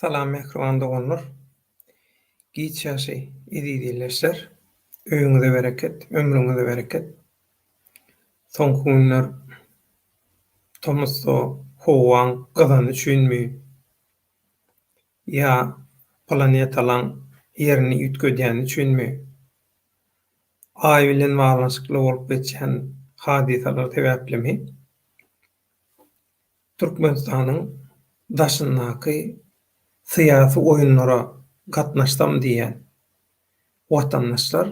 Salam mehriban doganlar. Giç ýaşy izleýärler. Öýüňize bereket, ömrüňize bereket. Soňky günler Tomuso, howan, gyzany düşünmi? Ya planetalan ýerini ýütgedýäni düşünmi? Aý bilen baglanşykly bolup geçen hadisalar sebäplimi? Türkmenistanyň daşyndaky syýasy oýunlara gatnaşsam diýen watandaşlar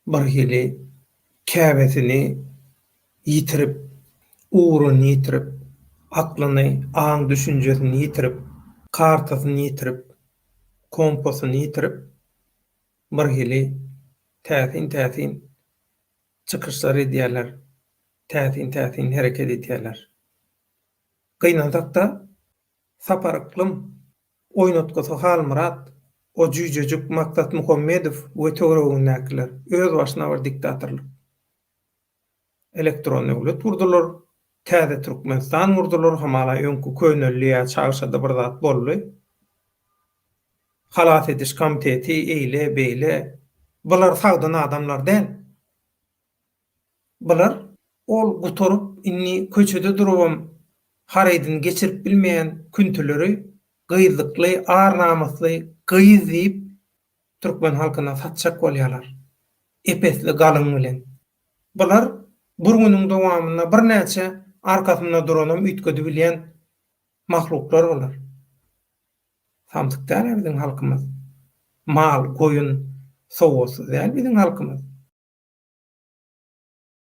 bir hili käbesini ýitirip, uğruny ýitirip, aklyny, aň düşünjesini ýitirip, kartasyny ýitirip, kompasyny ýitirip, bir hili täsin çykyşlar edýärler, täsin hereket edýärler. Gynadakda saparyklym oýnatgysy Halmurat, o Jüjejik Maksat Muhammedow we töweregindäkiler öz başyna bir diktatorlyk. Elektron döwlet gurdular, täze Türkmenistan gurdular, hamala öňkü könelliğe çagşada bir zat boldy. Halat ediş komiteti eýle beýle. Bular sagdan adamlar däl. Bular ol guturup inni köçede durubam haraýdyn geçirip bilmeýän küntüleri gyzykly, ar-namusly gyz diýip Türkmen halkyna satjak bolýarlar. Epesli galyň bilen. Bular bir günüň dowamyna bir näçe arkasynda duranam üýtgedi bilýän mahluklar bolar. Samsyk däl biziň halkymyz. Mal, goýun, sowasyz däl biziň halkymyz.